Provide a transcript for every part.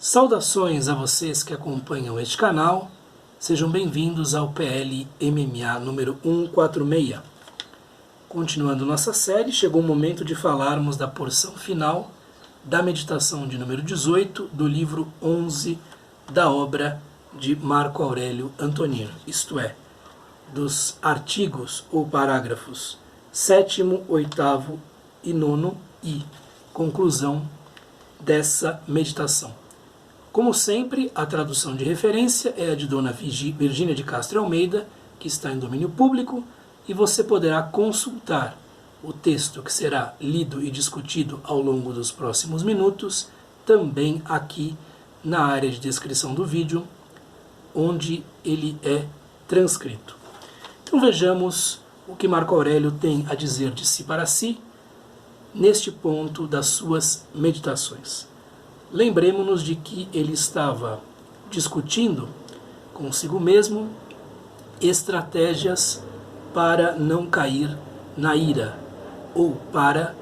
Saudações a vocês que acompanham este canal, sejam bem-vindos ao PL MMA número 146. Continuando nossa série, chegou o momento de falarmos da porção final da meditação de número 18 do livro 11 da obra de Marco Aurélio Antonino, isto é, dos artigos ou parágrafos 7º, 8º e 9º e conclusão dessa meditação. Como sempre, a tradução de referência é a de Dona Virgínia de Castro Almeida, que está em domínio público, e você poderá consultar o texto que será lido e discutido ao longo dos próximos minutos, também aqui na área de descrição do vídeo, onde ele é transcrito. Então vejamos o que Marco Aurélio tem a dizer de si para si, neste ponto das suas meditações. Lembremos-nos de que ele estava discutindo consigo mesmo estratégias para não cair na ira, ou para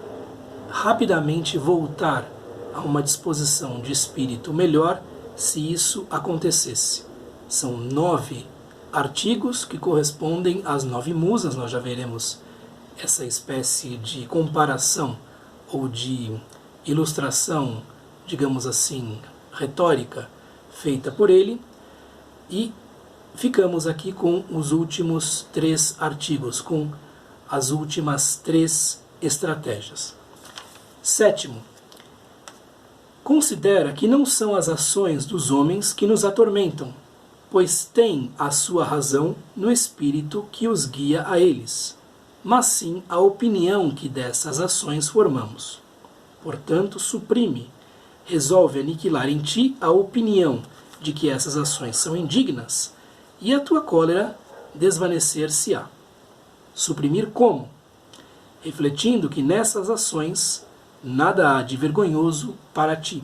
rapidamente voltar a uma disposição de espírito melhor se isso acontecesse. São 9 artigos que correspondem às 9 musas, nós já veremos essa espécie de comparação ou de ilustração, digamos assim, retórica, feita por ele, e ficamos aqui com os últimos 3 artigos, com as últimas 3 estratégias. 7º, considera que não são as ações dos homens que nos atormentam, pois tem a sua razão no espírito que os guia a eles, mas sim a opinião que dessas ações formamos. Portanto, resolve aniquilar em ti a opinião de que essas ações são indignas, e a tua cólera desvanecer-se-á. Suprimir como? Refletindo que nessas ações nada há de vergonhoso para ti.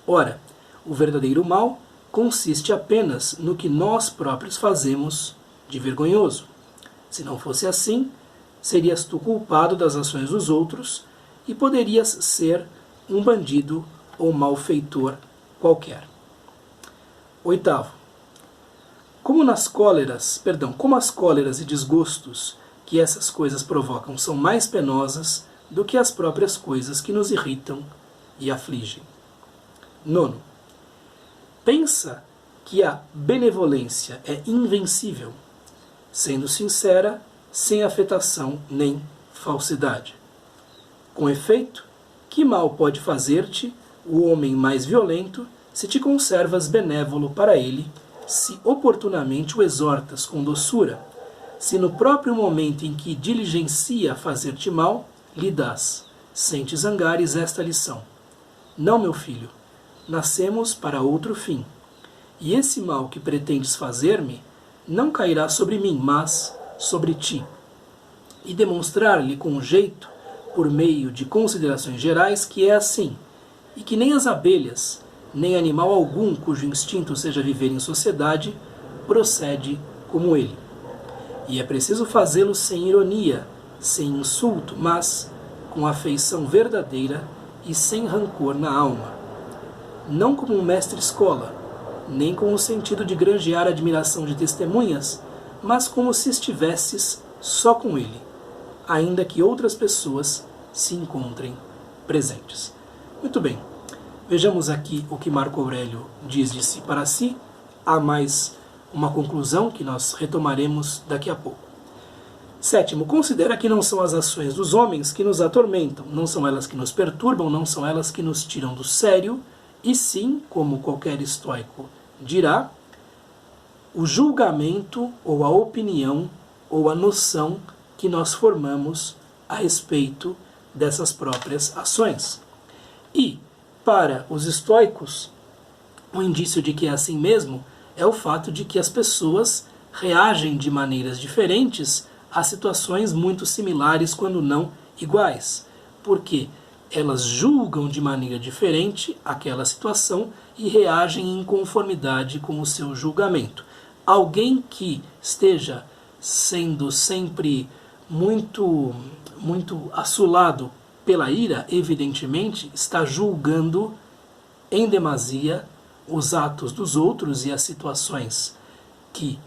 Ora, o verdadeiro mal consiste apenas no que nós próprios fazemos de vergonhoso. Se não fosse assim, serias tu culpado das ações dos outros e poderias ser um bandido ou malfeitor qualquer. 8º. Como as cóleras e desgostos que essas coisas provocam são mais penosas do que as próprias coisas que nos irritam e afligem. 9º. Pensa que a benevolência é invencível, sendo sincera, sem afetação nem falsidade. Com efeito, que mal pode fazer-te o homem mais violento se te conservas benévolo para ele, se oportunamente o exortas com doçura, se no próprio momento em que diligencia fazer-te mal, lhe dás, sem te zangares, esta lição: não, meu filho, nascemos para outro fim, e esse mal que pretendes fazer-me não cairá sobre mim, mas sobre ti. E demonstrar-lhe com jeito, por meio de considerações gerais, que é assim, e que nem as abelhas, nem animal algum cujo instinto seja viver em sociedade, procede como ele. E é preciso fazê-lo sem ironia, sem insulto, mas com afeição verdadeira e sem rancor na alma. Não como um mestre-escola, nem com o sentido de granjear a admiração de testemunhas, mas como se estivesses só com ele, ainda que outras pessoas se encontrem presentes. Muito bem, vejamos aqui o que Marco Aurélio diz de si para si. Há mais uma conclusão que nós retomaremos daqui a pouco. 7º, considera que não são as ações dos homens que nos atormentam, não são elas que nos perturbam, não são elas que nos tiram do sério, e sim, como qualquer estoico dirá, o julgamento ou a opinião ou a noção que nós formamos a respeito dessas próprias ações. E, para os estoicos, um indício de que é assim mesmo é o fato de que as pessoas reagem de maneiras diferentes a situações muito similares, quando não iguais, porque elas julgam de maneira diferente aquela situação e reagem em conformidade com o seu julgamento. Alguém que esteja sendo sempre muito assolado pela ira, evidentemente, está julgando em demasia os atos dos outros e as situações que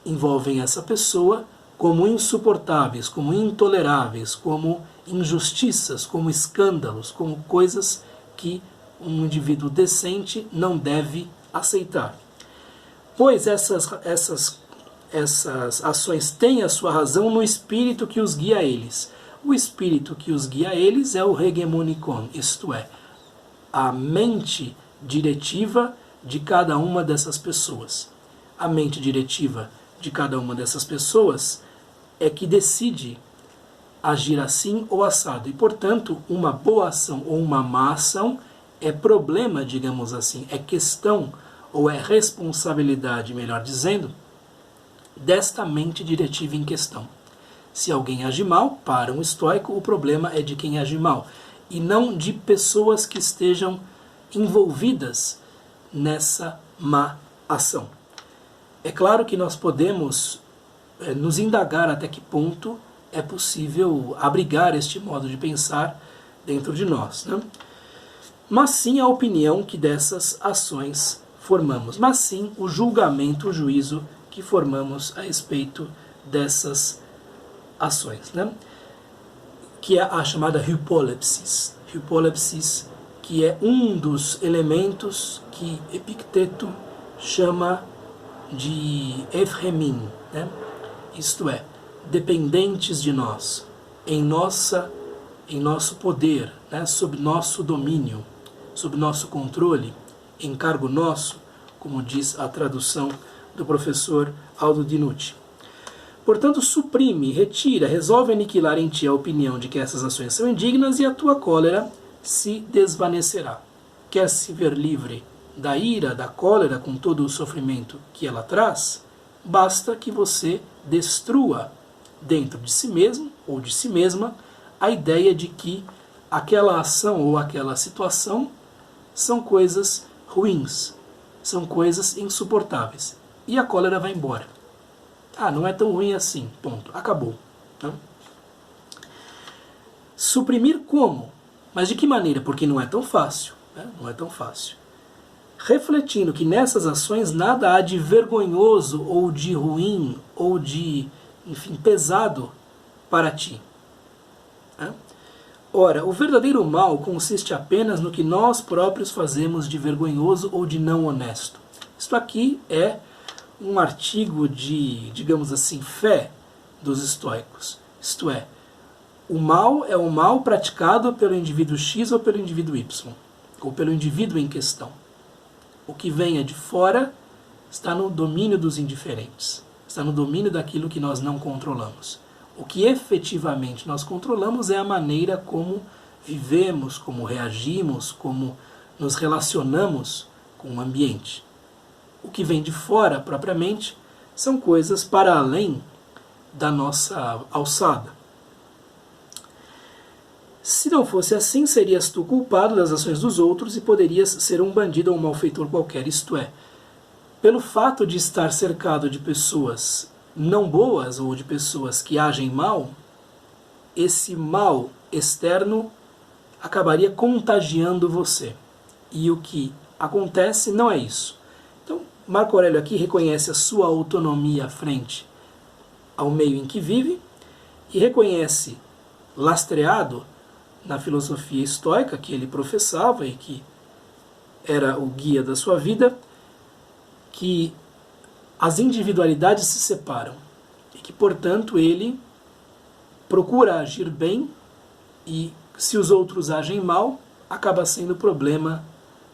envolvem essa pessoa como insuportáveis, como intoleráveis, como injustiças, como escândalos, como coisas que um indivíduo decente não deve aceitar. Pois essas ações têm a sua razão no espírito que os guia a eles. O espírito que os guia a eles é o hegemonikon, isto é, a mente diretiva de cada uma dessas pessoas. A mente diretiva de cada uma dessas pessoas é que decide agir assim ou assado. E, portanto, uma boa ação ou uma má ação é problema, digamos assim, é questão ou é responsabilidade, melhor dizendo, desta mente diretiva em questão. Se alguém age mal, para um estoico, o problema é de quem age mal, e não de pessoas que estejam envolvidas nessa má ação. É claro que nós podemos nos indagar até que ponto é possível abrigar este modo de pensar dentro de nós, né? Mas sim a opinião que dessas ações formamos, mas sim o julgamento, o juízo que formamos a respeito dessas ações, né? Que é a chamada hypolepsis. Hypolepsis, que é um dos elementos que Epicteto chama de ephremin, né? Isto é, dependentes de nós, em nosso poder, né? Sob nosso domínio, sob nosso controle, em cargo nosso, como diz a tradução do professor Aldo Dinucci. Portanto, suprime, retira, resolve aniquilar em ti a opinião de que essas ações são indignas e a tua cólera se desvanecerá. Quer se ver livre da ira, da cólera, com todo o sofrimento que ela traz? Basta que você destrua dentro de si mesmo ou de si mesma a ideia de que aquela ação ou aquela situação são coisas ruins, são coisas insuportáveis. E a cólera vai embora. Ah, não é tão ruim assim, ponto, acabou. Né? Suprimir como? Mas de que maneira? Porque não é tão fácil. Né? Não é tão fácil. Refletindo que nessas ações nada há de vergonhoso ou de ruim ou de, enfim, pesado para ti. Né? Ora, o verdadeiro mal consiste apenas no que nós próprios fazemos de vergonhoso ou de não honesto. Isto aqui é um artigo de, digamos assim, fé dos estoicos. Isto é, o mal é o mal praticado pelo indivíduo X ou pelo indivíduo Y, ou pelo indivíduo em questão. O que venha de fora está no domínio dos indiferentes, está no domínio daquilo que nós não controlamos. O que efetivamente nós controlamos é a maneira como vivemos, como reagimos, como nos relacionamos com o ambiente. O que vem de fora, propriamente, são coisas para além da nossa alçada. Se não fosse assim, serias tu culpado das ações dos outros e poderias ser um bandido ou um malfeitor qualquer. Isto é, pelo fato de estar cercado de pessoas não boas ou de pessoas que agem mal, esse mal externo acabaria contagiando você. E o que acontece não é isso. Então, Marco Aurélio aqui reconhece a sua autonomia frente ao meio em que vive e reconhece, lastreado na filosofia estoica que ele professava e que era o guia da sua vida, que as individualidades se separam e que, portanto, ele procura agir bem e, se os outros agem mal, acaba sendo problema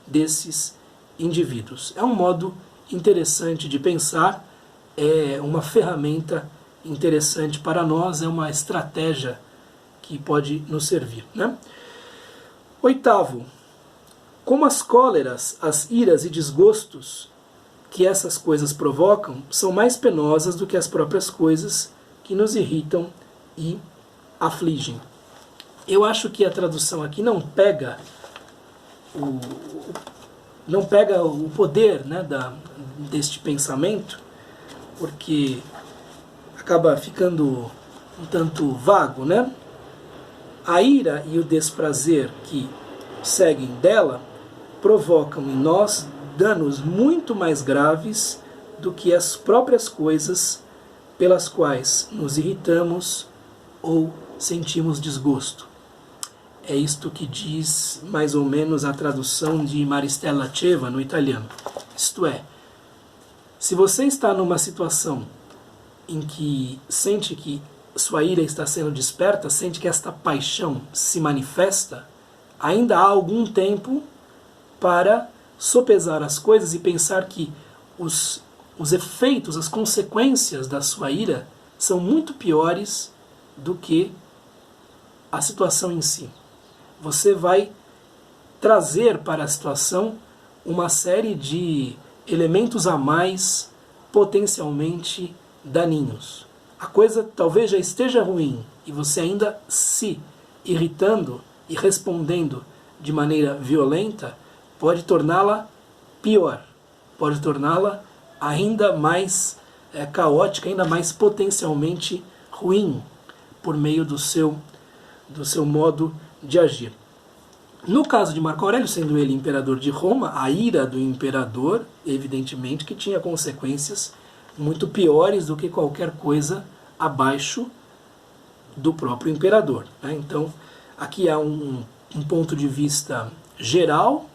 desses indivíduos. É um modo interessante de pensar, é uma ferramenta interessante para nós, é uma estratégia que pode nos servir. Né? Oitavo, como as cóleras, as iras e desgostos que essas coisas provocam são mais penosas do que as próprias coisas que nos irritam e afligem. Eu acho que a tradução aqui não pega o poder, né, deste pensamento, porque acaba ficando um tanto vago, né? A ira e o desprazer que seguem dela provocam em nós danos muito mais graves do que as próprias coisas pelas quais nos irritamos ou sentimos desgosto. É isto que diz mais ou menos a tradução de Maristella Ceva no italiano. Isto é, se você está numa situação em que sente que sua ira está sendo desperta, sente que esta paixão se manifesta, ainda há algum tempo para sopesar as coisas e pensar que os efeitos, as consequências da sua ira são muito piores do que a situação em si. Você vai trazer para a situação uma série de elementos a mais potencialmente daninhos. A coisa talvez já esteja ruim e você ainda se irritando e respondendo de maneira violenta pode torná-la pior, pode torná-la ainda mais caótica, ainda mais potencialmente ruim por meio do seu modo de agir. No caso de Marco Aurélio, sendo ele imperador de Roma, a ira do imperador, evidentemente, que tinha consequências muito piores do que qualquer coisa abaixo do próprio imperador. Então, aqui há um ponto de vista geral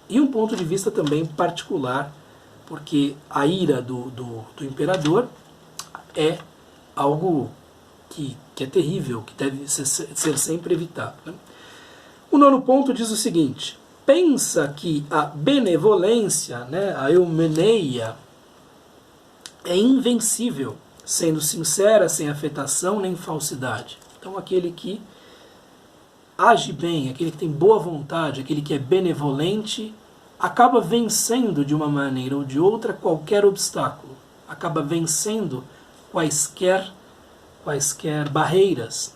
e um ponto de vista também particular, porque a ira do imperador é algo que é terrível, que deve ser sempre evitado. O nono ponto diz o seguinte: pensa que a benevolência, a eumeneia, é invencível, sendo sincera, sem afetação nem falsidade. Então aquele que age bem, aquele que tem boa vontade, aquele que é benevolente, acaba vencendo de uma maneira ou de outra qualquer obstáculo, acaba vencendo quaisquer barreiras.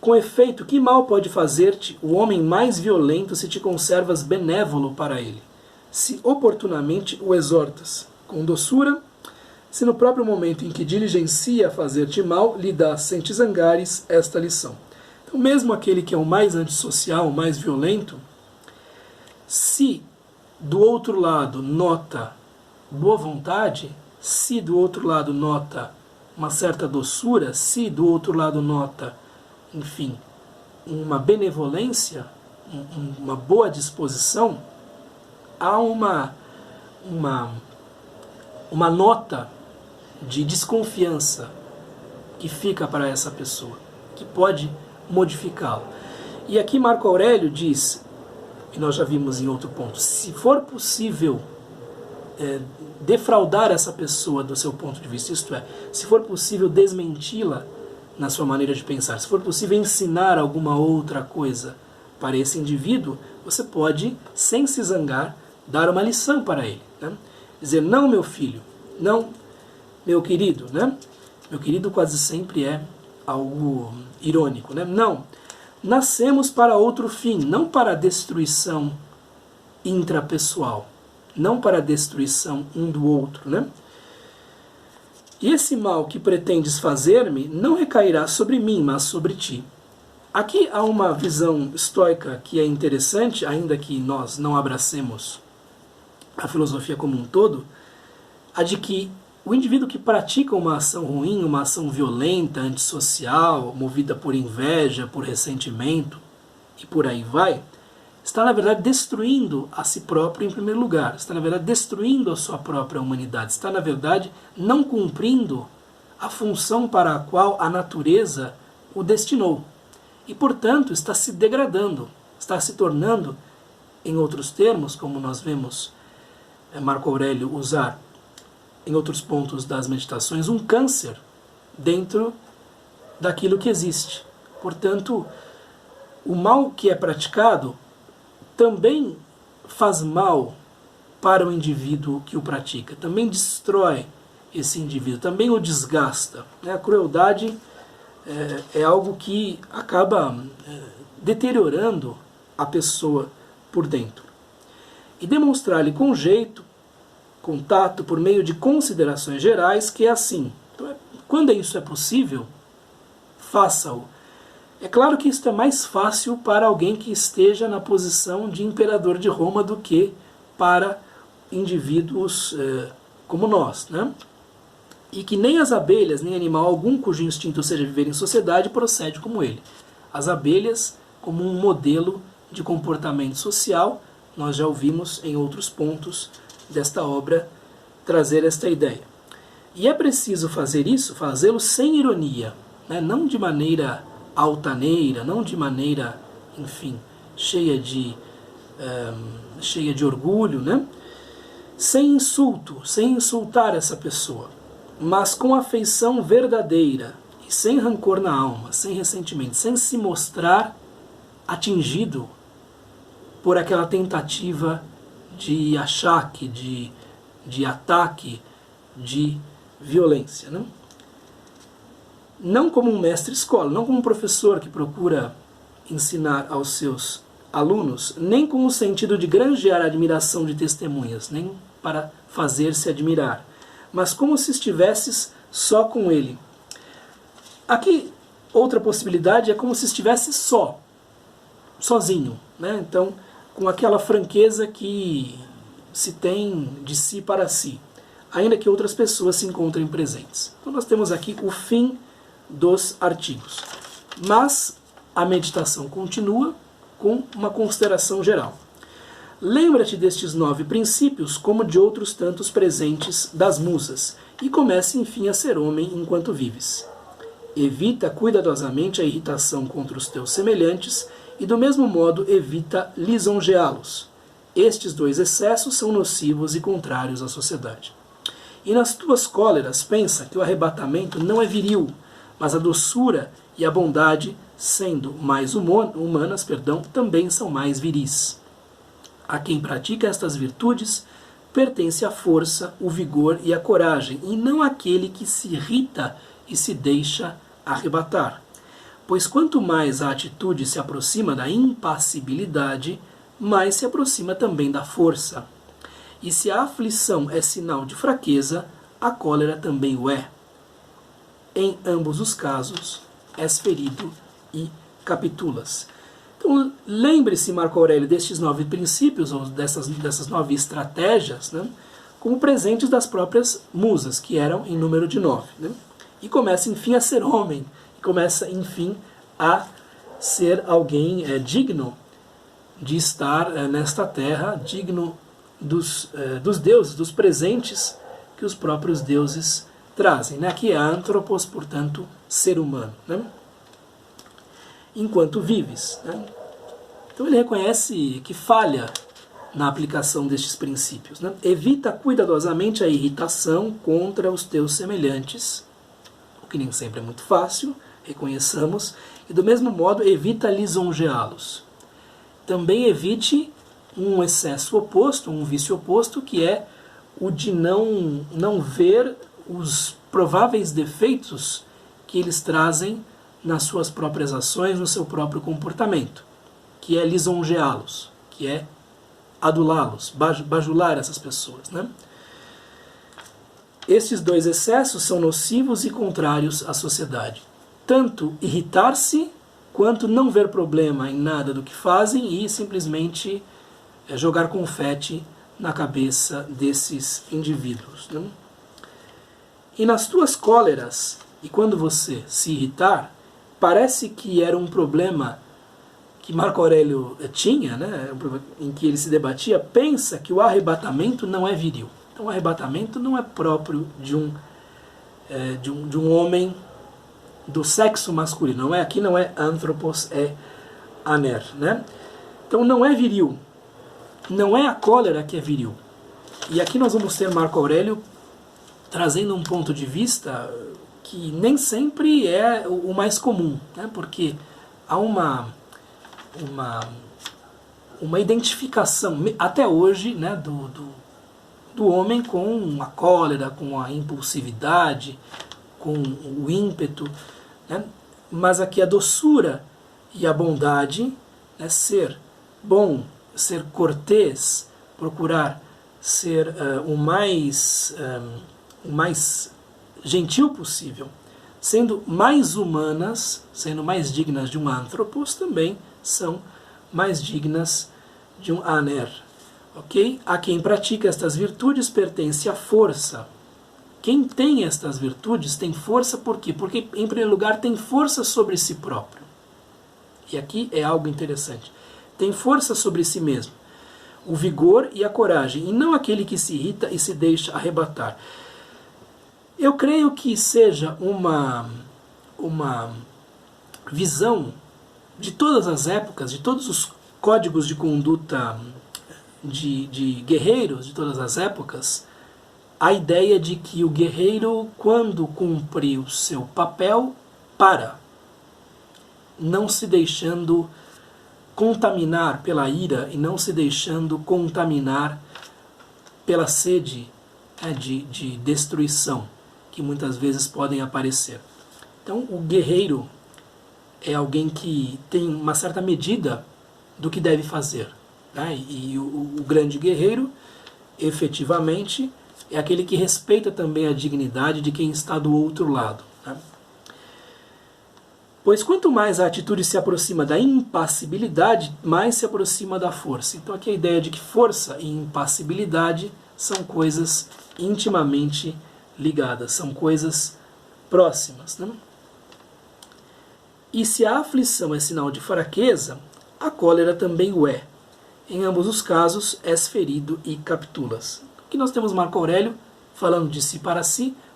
Com efeito, que mal pode fazer-te o homem mais violento se te conservas benévolo para ele, se oportunamente o exortas com doçura, se no próprio momento em que diligencia fazer-te mal, lhe dás sem te zangares esta lição. Então, mesmo aquele que é o mais antissocial, o mais violento, se do outro lado nota boa vontade, se do outro lado nota uma certa doçura, se do outro lado nota, enfim, uma benevolência, uma boa disposição, há uma nota de desconfiança que fica para essa pessoa, que pode modificá-la. E aqui Marco Aurélio diz, e nós já vimos em outro ponto, se for possível defraudar essa pessoa do seu ponto de vista, isto é, se for possível desmenti-la na sua maneira de pensar, se for possível ensinar alguma outra coisa para esse indivíduo, você pode, sem se zangar, dar uma lição para ele. Dizer, não, meu filho, não, meu querido. Meu querido quase sempre é algo irônico. Não, nascemos para outro fim, não para a destruição intrapessoal, não para a destruição um do outro. E esse mal que pretendes fazer-me não recairá sobre mim, mas sobre ti. Aqui há uma visão estoica que é interessante, ainda que nós não abracemos a filosofia como um todo, a de que o indivíduo que pratica uma ação ruim, uma ação violenta, antissocial, movida por inveja, por ressentimento e por aí vai, está na verdade destruindo a si próprio em primeiro lugar, está na verdade destruindo a sua própria humanidade, está na verdade não cumprindo a função para a qual a natureza o destinou. E portanto está se degradando, está se tornando, em outros termos, como nós vemos Marco Aurélio usar em outros pontos das meditações, um câncer dentro daquilo que existe. Portanto, o mal que é praticado também faz mal para o indivíduo que o pratica, também destrói esse indivíduo, também o desgasta. A crueldade é algo que acaba deteriorando a pessoa por dentro. E demonstrar-lhe com jeito, com tato, por meio de considerações gerais, que é assim. Então, quando isso é possível, faça-o É claro que isso é mais fácil para alguém que esteja na posição de imperador de Roma do que para indivíduos como nós, né? E que nem as abelhas, nem animal algum cujo instinto seja viver em sociedade procede como ele. As abelhas, como um modelo de comportamento social, nós já ouvimos em outros pontos desta obra trazer esta ideia. E é preciso fazer isso, fazê-lo sem ironia, né? Não de maneira altaneira, não de maneira, enfim, cheia de orgulho, né? Sem insulto, sem insultar essa pessoa, mas com afeição verdadeira e sem rancor na alma, sem ressentimento, sem se mostrar atingido por aquela tentativa de achaque, de ataque, de violência, né? Não como um mestre-escola, não como um professor que procura ensinar aos seus alunos, nem com o sentido de granjear a admiração de testemunhas, nem para fazer-se admirar, mas como se estivesses só com ele. Aqui, outra possibilidade é como se estivesse sozinho, né? Então, com aquela franqueza que se tem de si para si, ainda que outras pessoas se encontrem presentes. Então nós temos aqui o fim dos artigos. Mas a meditação continua com uma consideração geral. Lembra-te destes 9 princípios como de outros tantos presentes das musas, e comece enfim a ser homem enquanto vives. Evita cuidadosamente a irritação contra os teus semelhantes, e do mesmo modo evita lisonjeá-los. Estes 2 excessos são nocivos e contrários à sociedade. E nas tuas cóleras pensa que o arrebatamento não é viril, mas a doçura e a bondade, sendo mais humanas, também são mais viris. A quem pratica estas virtudes, pertence a força, o vigor e a coragem, e não aquele que se irrita e se deixa arrebatar. Pois quanto mais a atitude se aproxima da impassibilidade, mais se aproxima também da força. E se a aflição é sinal de fraqueza, a cólera também o é. Em ambos os casos, és ferido e capitulas. Então, lembre-se, Marco Aurélio, destes 9 princípios, ou dessas 9 estratégias, né, como presentes das próprias musas, que eram em número de 9. Né? E começa, enfim, a ser homem, e começa, enfim, a ser alguém digno de estar nesta terra, digno dos deuses, dos presentes que os próprios deuses trazem, né? Que é anthropos, portanto, ser humano, né? Enquanto vives, né? Então ele reconhece que falha na aplicação destes princípios, né? Evita cuidadosamente a irritação contra os teus semelhantes, o que nem sempre é muito fácil, reconheçamos, e do mesmo modo evita lisonjeá-los. Também evite um excesso oposto, um vício oposto, que é o de não ver os prováveis defeitos que eles trazem nas suas próprias ações, no seu próprio comportamento, que é lisonjeá-los, que é adulá-los, bajular essas pessoas, né? Estes 2 excessos são nocivos e contrários à sociedade. Tanto irritar-se, quanto não ver problema em nada do que fazem e simplesmente jogar confete na cabeça desses indivíduos, né? E nas tuas cóleras, e quando você se irritar, parece que era um problema que Marco Aurélio tinha, né, em que ele se debatia, pensa que o arrebatamento não é viril. Então o arrebatamento não é próprio de um homem do sexo masculino. Não é, aqui não é anthropos, é aner, né? Então não é viril. Não é a cólera que é viril. E aqui nós vamos ter Marco Aurélio trazendo um ponto de vista que nem sempre é o mais comum, né? Porque há uma identificação, até hoje, né, do homem com a cólera, com a impulsividade, com o ímpeto, né? Mas aqui a doçura e a bondade, né, ser bom, ser cortês, procurar ser o mais gentil possível, sendo mais humanas, sendo mais dignas de um anthropos, também são mais dignas de um aner. Ok? A quem pratica estas virtudes pertence a força. Quem tem estas virtudes tem força por quê? Porque, em primeiro lugar, tem força sobre si próprio. E aqui é algo interessante. Tem força sobre si mesmo. O vigor e a coragem, e não aquele que se irrita e se deixa arrebatar. Eu creio que seja uma visão de todas as épocas, de todos os códigos de conduta de guerreiros de todas as épocas, a ideia de que o guerreiro, quando cumpre o seu papel, para, não se deixando contaminar pela ira e não se deixando contaminar pela sede de destruição que muitas vezes podem aparecer. Então, o guerreiro é alguém que tem uma certa medida do que deve fazer. Né? E o grande guerreiro, efetivamente, é aquele que respeita também a dignidade de quem está do outro lado. Né? Pois quanto mais a atitude se aproxima da impassibilidade, mais se aproxima da força. Então aqui a ideia de que força e impassibilidade são coisas intimamente ligadas, são coisas próximas. Né? E se a aflição é sinal de fraqueza, a cólera também o é. Em ambos os casos, és ferido e capitulas. Aqui nós temos Marco Aurélio falando de si,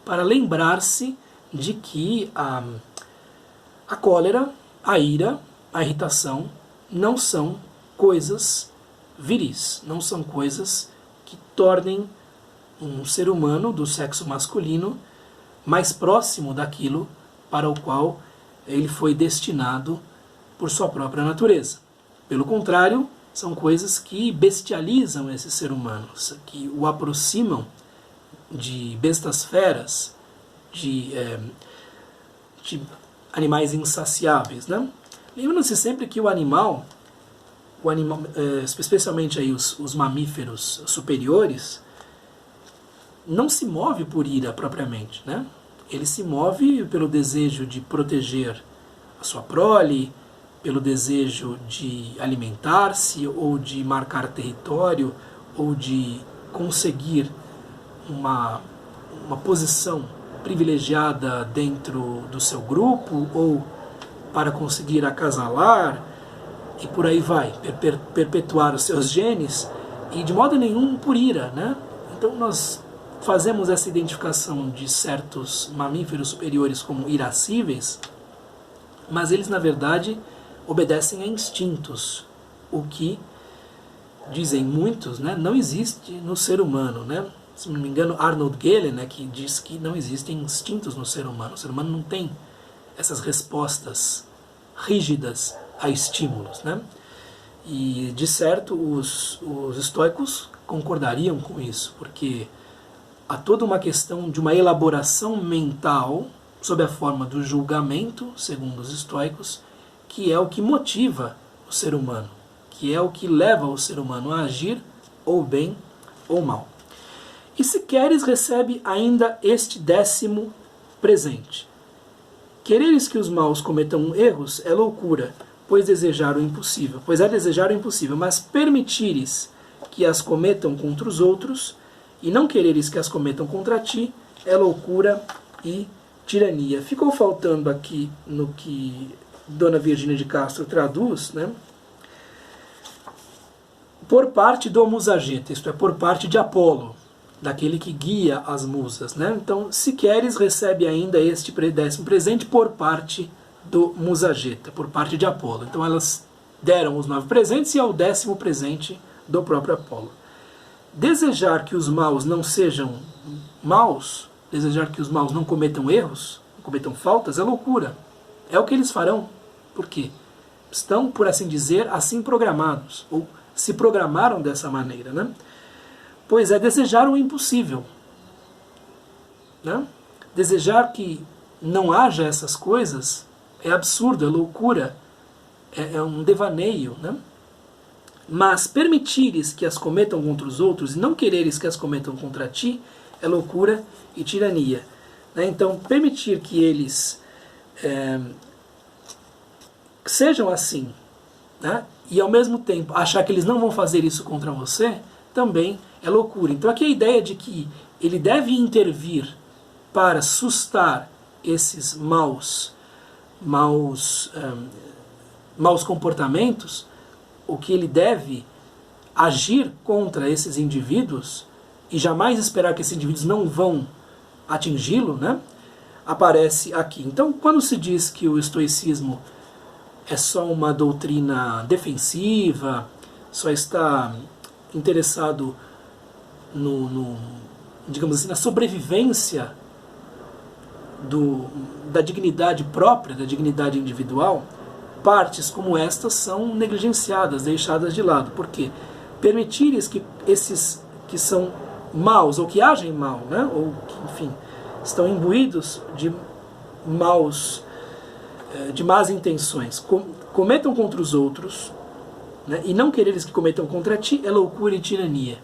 para lembrar-se de que a cólera, a ira, a irritação não são coisas viris, não são coisas que tornem um ser humano do sexo masculino mais próximo daquilo para o qual ele foi destinado por sua própria natureza. Pelo contrário, são coisas que bestializam esse ser humano, que o aproximam de bestas feras, de animais insaciáveis. Né? Lembrando-se sempre que o animal, especialmente aí os mamíferos superiores, não se move por ira propriamente. Né? Ele se move pelo desejo de proteger a sua prole, pelo desejo de alimentar-se, ou de marcar território, ou de conseguir uma posição privilegiada dentro do seu grupo, ou para conseguir acasalar, e por aí vai, perpetuar os seus genes, e de modo nenhum por ira. Né? Então nós fazemos essa identificação de certos mamíferos superiores como irascíveis, mas eles na verdade obedecem a instintos, o que, dizem muitos, né, não existe no ser humano. Né? Se não me engano, Arnold Gehlen, né, que diz que não existem instintos no ser humano. O ser humano não tem essas respostas rígidas a estímulos. Né? E, de certo, os estoicos concordariam com isso, porque há toda uma questão de uma elaboração mental sob a forma do julgamento, segundo os estoicos, que é o que motiva o ser humano, que é o que leva o ser humano a agir ou bem ou mal. E se queres, recebe ainda este 10º presente. Quereres que os maus cometam erros é loucura, pois é desejar o impossível, mas permitires que as cometam contra os outros, e não quereres que as cometam contra ti, é loucura e tirania. Ficou faltando aqui no que Dona Virgínia de Castro traduz, né? Por parte do Musageta, isto é, por parte de Apolo, daquele que guia as musas. Né? Então, se queres, recebe ainda este 10º presente por parte do Musageta, por parte de Apolo. Então elas deram os 9 presentes e é o 10º presente do próprio Apolo. Desejar que os maus não sejam maus, desejar que os maus não cometam erros, não cometam faltas, é loucura. É o que eles farão. Por quê? Estão, por assim dizer, assim programados, ou se programaram dessa maneira. Né? Pois é desejar o impossível. Né? Desejar que não haja essas coisas é absurdo, é loucura, é um devaneio. Né? Mas permitires que as cometam contra os outros e não quereres que as cometam contra ti é loucura e tirania. né? Então, permitir que eles sejam assim, né? E ao mesmo tempo achar que eles não vão fazer isso contra você, também é loucura. Então aqui a ideia de que ele deve intervir para sustar esses maus comportamentos, o que ele deve agir contra esses indivíduos e jamais esperar que esses indivíduos não vão atingi-lo, né? Aparece aqui. Então, quando se diz que o estoicismo é só uma doutrina defensiva, só está interessado digamos assim, na sobrevivência da dignidade própria, da dignidade individual, partes como estas são negligenciadas, deixadas de lado. Por quê? Permitir que esses que são maus, ou que agem mal, né? Ou que, enfim, estão imbuídos de más intenções, cometam contra os outros, né? E não querer eles que cometam contra ti é loucura e tirania.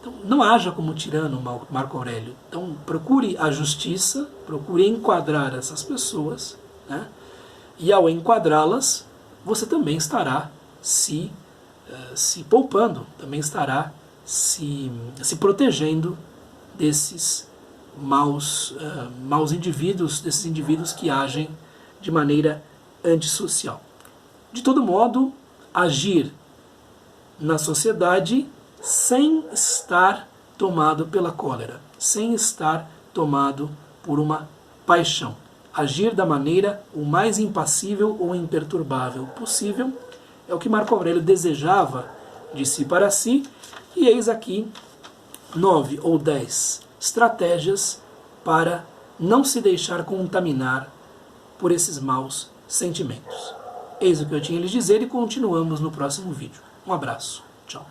Então, não haja como tirano, Marco Aurélio. Então, procure a justiça, procure enquadrar essas pessoas, né? E ao enquadrá-las, você também estará se poupando, também estará se protegendo desses maus indivíduos, desses indivíduos que agem de maneira antissocial. De todo modo, agir na sociedade sem estar tomado pela cólera, sem estar tomado por uma paixão. Agir da maneira o mais impassível ou imperturbável possível é o que Marco Aurélio desejava de si para si, e eis aqui 9 ou 10 estratégias para não se deixar contaminar por esses maus sentimentos. Eis o que eu tinha a lhes dizer e continuamos no próximo vídeo. Um abraço. Tchau.